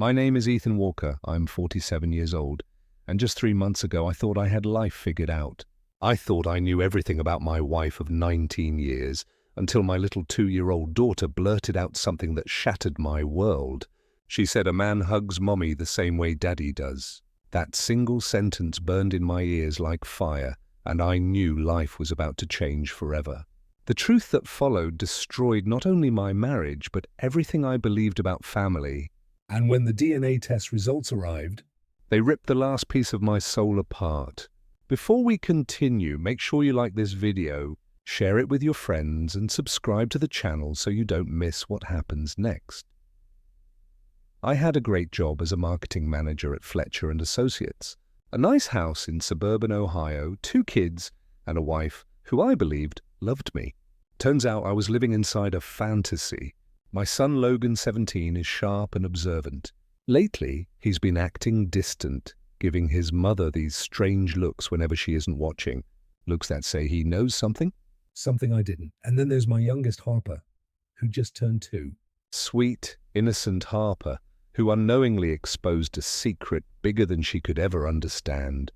My name is Ethan Walker. I'm 47 years old, and just 3 months ago I thought I had life figured out. I thought I knew everything about my wife of 19 years, until my little 2-year-old daughter blurted out something that shattered my world. She said a man hugs mommy the same way daddy does. That single sentence burned in my ears like fire, and I knew life was about to change forever. The truth that followed destroyed not only my marriage, but everything I believed about family. And when the DNA test results arrived, They ripped the last piece of my soul apart. Before we continue, make sure you like this video, share it with your friends, and subscribe to the channel so you don't miss what happens next. I had a great job as a marketing manager at Fletcher & Associates, a nice house in suburban Ohio, 2 kids, and a wife who I believed loved me. Turns out I was living inside a fantasy. My son Logan, 17, is sharp and observant. Lately, he's been acting distant, giving his mother these strange looks whenever she isn't watching. Looks that say he knows something. something I didn't. And then there's my youngest, Harper, who just turned 2. Sweet, innocent Harper, who unknowingly exposed a secret bigger than she could ever understand.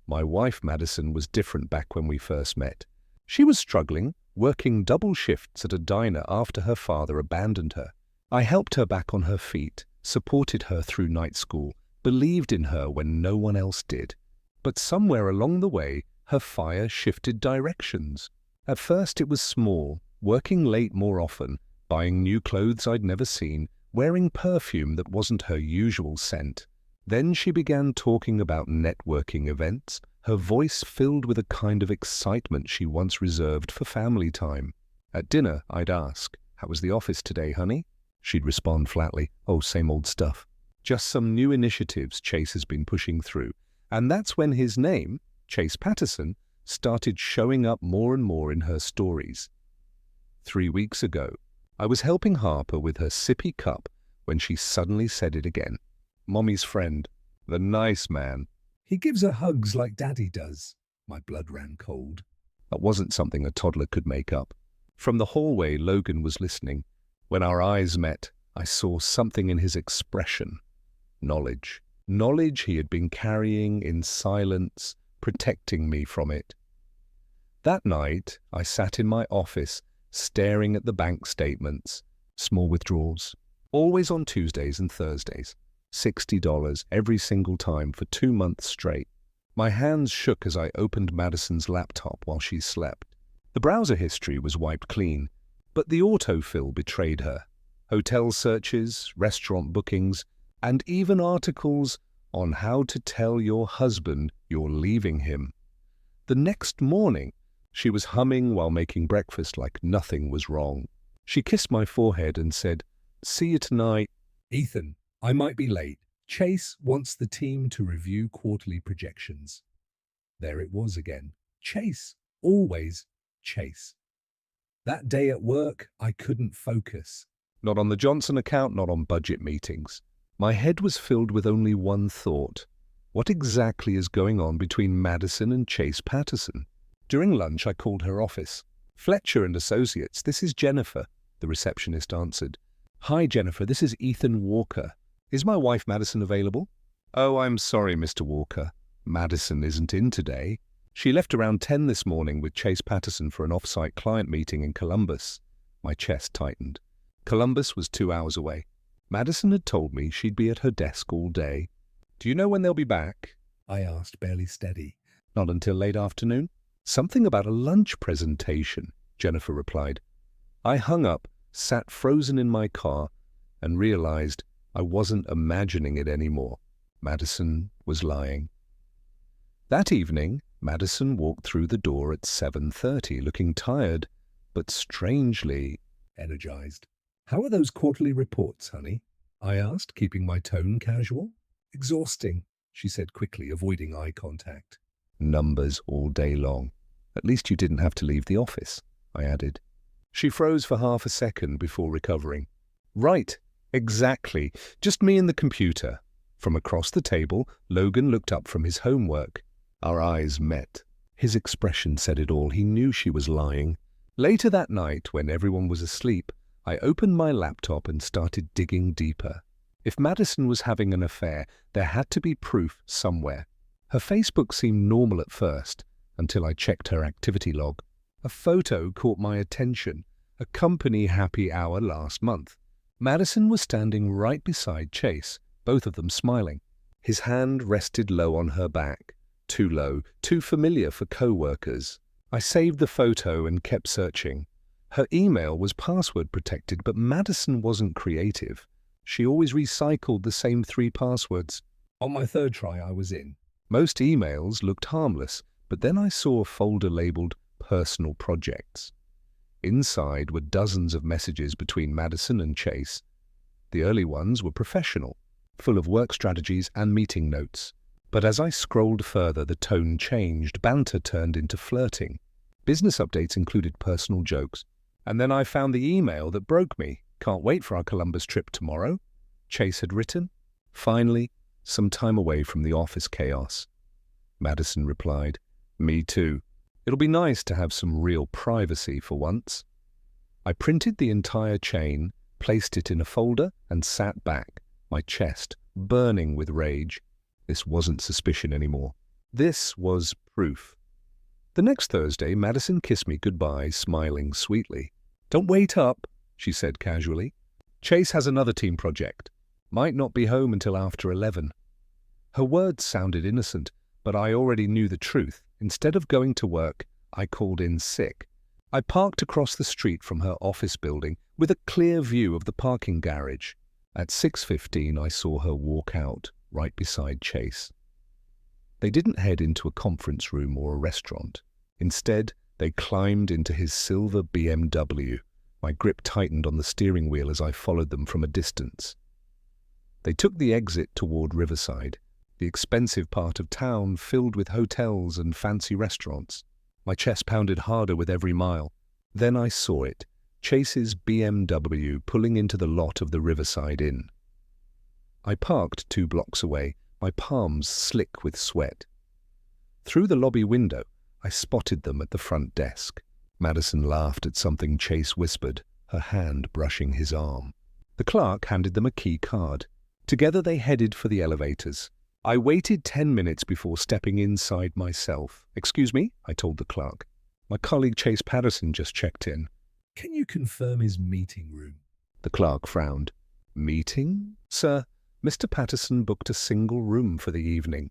My wife, Madison, was different back when we first met. She was struggling, working double shifts at a diner after her father abandoned her. I helped her back on her feet, supported her through night school, believed in her when no one else did. But somewhere along the way, her fire shifted directions. At first it was small, working late more often, buying new clothes I'd never seen, wearing perfume that wasn't her usual scent. Then she began talking about networking events, her voice filled with a kind of excitement she once reserved for family time. At dinner, I'd ask, "How was the office today, honey?" She'd respond flatly, "Oh, same old stuff. Just some new initiatives Chase has been pushing through." And that's when his name, Chase Patterson, started showing up more and more in her stories. 3 weeks ago, I was helping Harper with her sippy cup when she suddenly said it again. Mommy's friend, the nice man. He gives her hugs like Daddy does. My blood ran cold. That wasn't something a toddler could make up. From the hallway, Logan was listening. When our eyes met, I saw something in his expression. Knowledge. Knowledge he had been carrying in silence, protecting me from it. That night, I sat in my office, staring at the bank statements. Small withdrawals. Always on Tuesdays and Thursdays. $60 every single time for 2 months straight. My hands shook as I opened Madison's laptop while she slept. The browser history was wiped clean, but the autofill betrayed her. Hotel searches, restaurant bookings, and even articles on how to tell your husband you're leaving him. The next morning, she was humming while making breakfast like nothing was wrong. She kissed my forehead and said, "See you tonight." Ethan, I might be late. Chase wants the team to review quarterly projections. There it was again. Chase. Always Chase. That day at work, I couldn't focus. Not on the Johnson account, not on budget meetings. My head was filled with only one thought. What exactly is going on between Madison and Chase Patterson? During lunch, I called her office. "Fletcher & Associates, this is Jennifer," the receptionist answered. "Hi, Jennifer, this is Ethan Walker. Is my wife Madison available?" "Oh, I'm sorry, Mr. Walker. Madison isn't in today. She left around 10 this morning with Chase Patterson for an off-site client meeting in Columbus." My chest tightened. Columbus was 2 hours away. Madison had told me she'd be at her desk all day. "Do you know when they'll be back?" I asked, barely steady. "Not until late afternoon." "Something about a lunch presentation," Jennifer replied. I hung up, sat frozen in my car, and realized I wasn't imagining it anymore. Madison was lying. That evening, Madison walked through the door at 7:30, looking tired, but strangely energized. "How are those quarterly reports, honey?" I asked, keeping my tone casual. "Exhausting," she said quickly, avoiding eye contact. "Numbers all day long. At least you didn't have to leave the office," I added. She froze for half a second before recovering. "Right, exactly. Just me and the computer." From across the table, Logan looked up from his homework. Our eyes met. His expression said it all. He knew she was lying. Later that night, when everyone was asleep, I opened my laptop and started digging deeper. If Madison was having an affair, there had to be proof somewhere. Her Facebook seemed normal at first, until I checked her activity log. A photo caught my attention, a company happy hour last month. Madison was standing right beside Chase, both of them smiling. His hand rested low on her back, too low, too familiar for co-workers. I saved the photo and kept searching. Her email was password protected, but Madison wasn't creative. She always recycled the same 3 passwords. On my third try, I was in. Most emails looked harmless, but then I saw a folder labeled Personal Projects. Inside were dozens of messages between Madison and Chase. The early ones were professional, full of work strategies and meeting notes. But as I scrolled further, the tone changed. Banter turned into flirting. Business updates included personal jokes. And then I found the email that broke me. "Can't wait for our Columbus trip tomorrow," Chase had written. Finally, some time away from the office chaos. Madison replied, "Me too. It'll be nice to have some real privacy for once." I printed the entire chain, placed it in a folder, and sat back, my chest burning with rage. This wasn't suspicion anymore. This was proof. The next Thursday, Madison kissed me goodbye, smiling sweetly. "Don't wait up," she said casually. "Chase has another team project. Might not be home until after 11. Her words sounded innocent, but I already knew the truth. Instead of going to work, I called in sick. I parked across the street from her office building with a clear view of the parking garage. At 6:15, I saw her walk out, right beside Chase. They didn't head into a conference room or a restaurant. Instead, they climbed into his silver BMW. My grip tightened on the steering wheel as I followed them from a distance. They took the exit toward Riverside, the expensive part of town filled with hotels and fancy restaurants. My chest pounded harder with every mile. Then I saw it, Chase's BMW pulling into the lot of the Riverside Inn. I parked 2 blocks away, my palms slick with sweat. Through the lobby window, I spotted them at the front desk. Madison laughed at something Chase whispered, her hand brushing his arm. The clerk handed them a key card. Together they headed for the elevators. I waited 10 minutes before stepping inside myself. "Excuse me," I told the clerk. "My colleague Chase Patterson just checked in." Can you confirm his meeting room? The clerk frowned. "Meeting? Sir, Mr. Patterson booked a single room for the evening."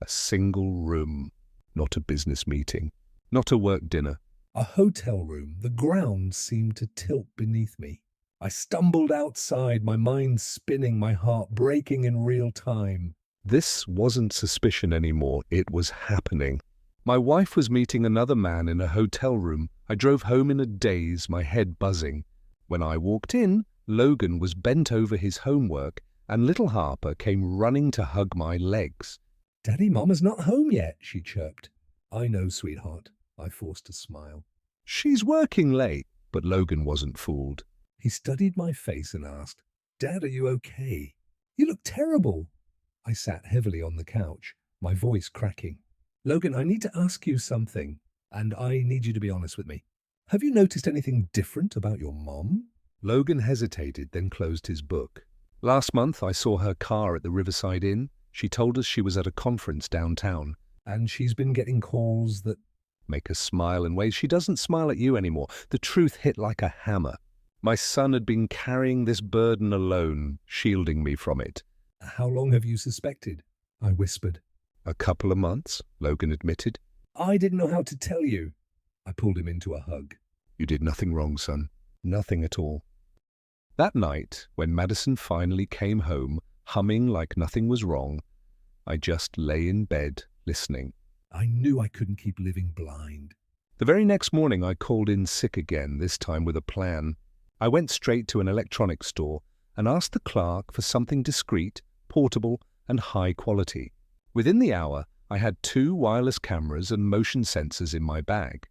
A single room. Not a business meeting. Not a work dinner. A hotel room. The ground seemed to tilt beneath me. I stumbled outside, my mind spinning, my heart breaking in real time. This wasn't suspicion anymore. It was happening. My wife was meeting another man in a hotel room. I drove home in a daze, my head buzzing. When I walked in, Logan was bent over his homework, and little Harper came running to hug my legs. "Daddy, Mama's not home yet," she chirped. "I know, sweetheart." I forced a smile. "She's working late." But Logan wasn't fooled. He studied my face and asked, "Dad, are you okay? You look terrible." I sat heavily on the couch, my voice cracking. "Logan, I need to ask you something, and I need you to be honest with me. Have you noticed anything different about your mom?" Logan hesitated, then closed his book. "Last month I saw her car at the Riverside Inn. She told us she was at a conference downtown." "And she's been getting calls that—" Make her smile in ways she doesn't smile at you anymore. The truth hit like a hammer. My son had been carrying this burden alone, shielding me from it. "How long have you suspected?" I whispered. "A couple of months," Logan admitted. "I didn't know how to tell you." I pulled him into a hug. "You did nothing wrong, son. Nothing at all." That night, when Madison finally came home, humming like nothing was wrong, I just lay in bed, listening. I knew I couldn't keep living blind. The very next morning I called in sick again, this time with a plan. I went straight to an electronics store and asked the clerk for something discreet, portable, and high quality. Within the hour, I had 2 wireless cameras and motion sensors in my bag.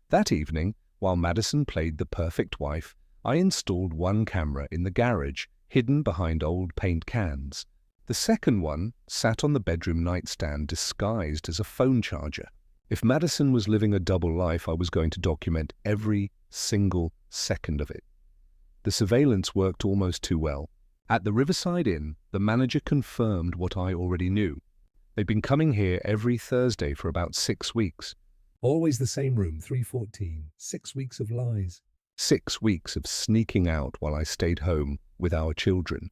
That evening, while Madison played the perfect wife, I installed 1 camera in the garage, hidden behind old paint cans. The second one sat on the bedroom nightstand, disguised as a phone charger. If Madison was living a double life, I was going to document every single second of it. The surveillance worked almost too well. At the Riverside Inn, the manager confirmed what I already knew. They'd been coming here every Thursday for about 6 weeks. Always the same room, 314. 6 weeks of lies. 6 weeks of sneaking out while I stayed home with our children.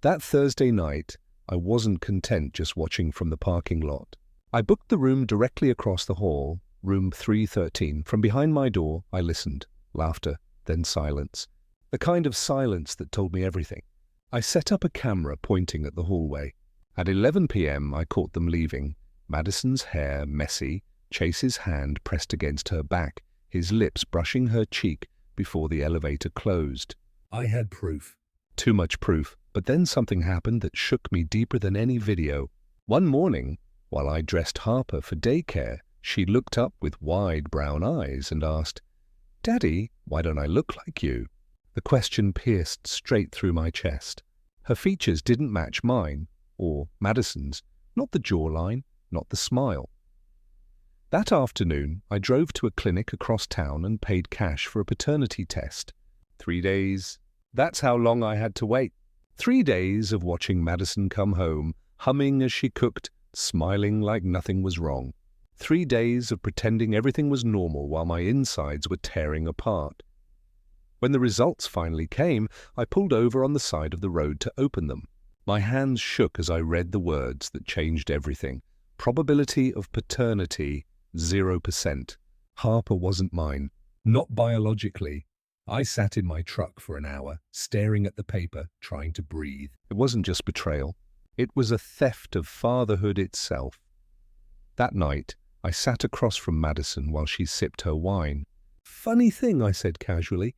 That Thursday night, I wasn't content just watching from the parking lot. I booked the room directly across the hall, room 313. From behind my door, I listened. Laughter, then silence. The kind of silence that told me everything. I set up a camera pointing at the hallway. At 11 p.m., I caught them leaving. Madison's hair messy, Chase's hand pressed against her back, his lips brushing her cheek before the elevator closed. I had proof. Too much proof, but then something happened that shook me deeper than any video. One morning, while I dressed Harper for daycare, she looked up with wide brown eyes and asked, "Daddy, why don't I look like you?" The question pierced straight through my chest. Her features didn't match mine, or Madison's, not the jawline, not the smile. That afternoon, I drove to a clinic across town and paid cash for a paternity test. 3 days. That's how long I had to wait. 3 days of watching Madison come home, humming as she cooked, smiling like nothing was wrong. 3 days of pretending everything was normal while my insides were tearing apart. When the results finally came, I pulled over on the side of the road to open them. My hands shook as I read the words that changed everything. Probability of paternity, 0%. Harper wasn't mine. Not biologically. I sat in my truck for an hour, staring at the paper, trying to breathe. It wasn't just betrayal. It was a theft of fatherhood itself. That night, I sat across from Madison while she sipped her wine. "Funny thing," I said casually.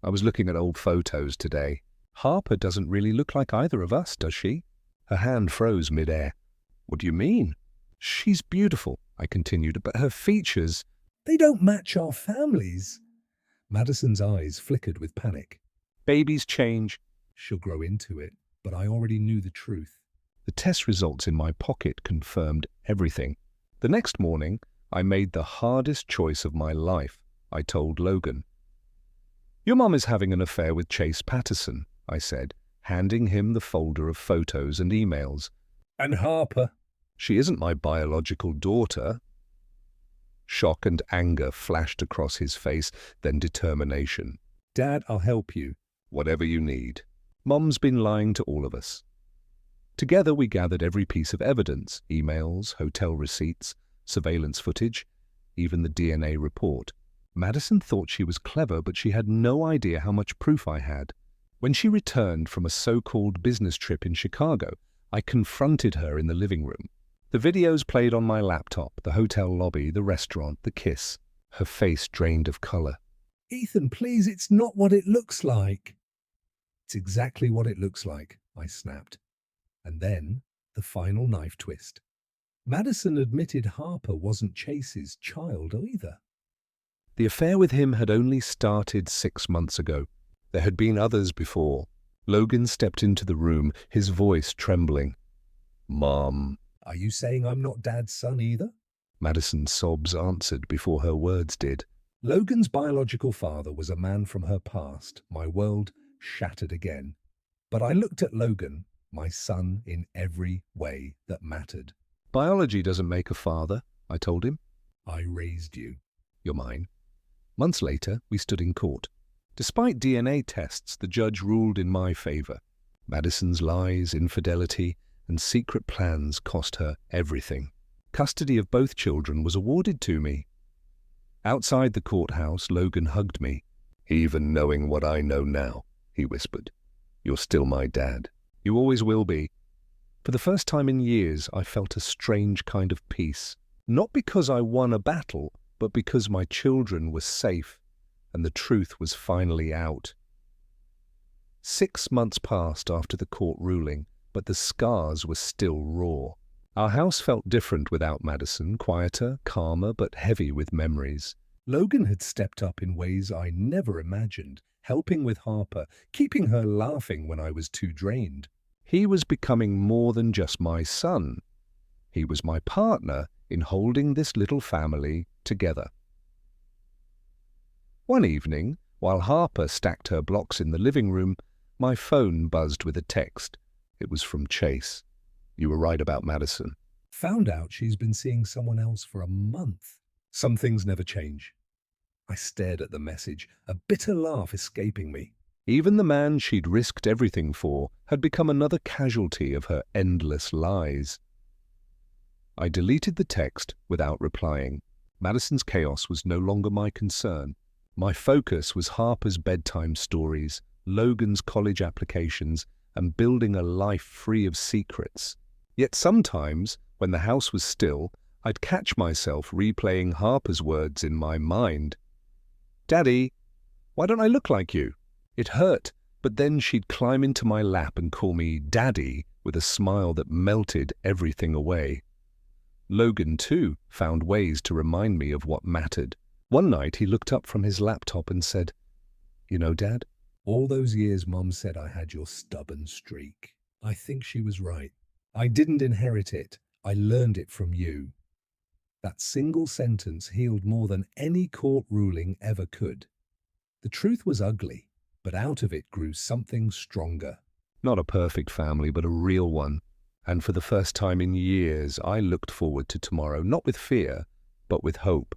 "I was looking at old photos today. Harper doesn't really look like either of us, does she?" Her hand froze mid-air. "What do you mean?" "She's beautiful," I continued, "but her features—" "They don't match our families." Madison's eyes flickered with panic. "Babies change." "She'll grow into it," but I already knew the truth. The test results in my pocket confirmed everything. The next morning, I made the hardest choice of my life. I told Logan. "Your mom is having an affair with Chase Patterson," I said, handing him the folder of photos and emails. "And Harper?" "She isn't my biological daughter." Shock and anger flashed across his face, then determination. "Dad, I'll help you." "Whatever you need. Mom's been lying to all of us." Together we gathered every piece of evidence, emails, hotel receipts, surveillance footage, even the DNA report. Madison thought she was clever, but she had no idea how much proof I had. When she returned from a so-called business trip in Chicago, I confronted her in the living room. The videos played on my laptop, the hotel lobby, the restaurant, the kiss. Her face drained of color. "Ethan, please, it's not what it looks like." "It's exactly what it looks like," I snapped. And then, the final knife twist. Madison admitted Harper wasn't Chase's child either. The affair with him had only started 6 months ago. There had been others before. Logan stepped into the room, his voice trembling. "Mom." "Are you saying I'm not Dad's son either?" Madison's sobs answered before her words did. Logan's biological father was a man from her past. My world shattered again. But I looked at Logan, my son, in every way that mattered. "Biology doesn't make a father," I told him. "I raised you." "You're mine." Months later, we stood in court. Despite DNA tests, the judge ruled in my favor. Madison's lies, infidelity, and secret plans cost her everything. Custody of both children was awarded to me. Outside the courthouse, Logan hugged me. "Even knowing what I know now," he whispered, "you're still my dad. You always will be." For the first time in years, I felt a strange kind of peace. Not because I won a battle, but because my children were safe, and the truth was finally out. 6 months passed after the court ruling, but the scars were still raw. Our house felt different without Madison, quieter, calmer, but heavy with memories. Logan had stepped up in ways I never imagined, helping with Harper, keeping her laughing when I was too drained. He was becoming more than just my son. He was my partner in holding this little family together. One evening, while Harper stacked her blocks in the living room, My phone buzzed with a text. It was from Chase. You were right about Madison. Found out she's been seeing someone else for a month. Some things never change. I stared at the message, a bitter laugh escaping me. Even the man she'd risked everything for had become another casualty of her endless lies. I deleted the text without replying. Madison's chaos was no longer my concern. My focus was Harper's bedtime stories, Logan's college applications, and building a life free of secrets. Yet sometimes, when the house was still, I'd catch myself replaying Harper's words in my mind. "Daddy, why don't I look like you?" It hurt, but then she'd climb into my lap and call me Daddy with a smile that melted everything away. Logan, too, found ways to remind me of what mattered. One night he looked up from his laptop and said, "You know, Dad, All those years Mum said I had your stubborn streak. I think she was right. I didn't inherit it. I learned it from you." That single sentence healed more than any court ruling ever could. The truth was ugly, but out of it grew something stronger. Not a perfect family, but a real one. And for the first time in years, I looked forward to tomorrow, not with fear, but with hope.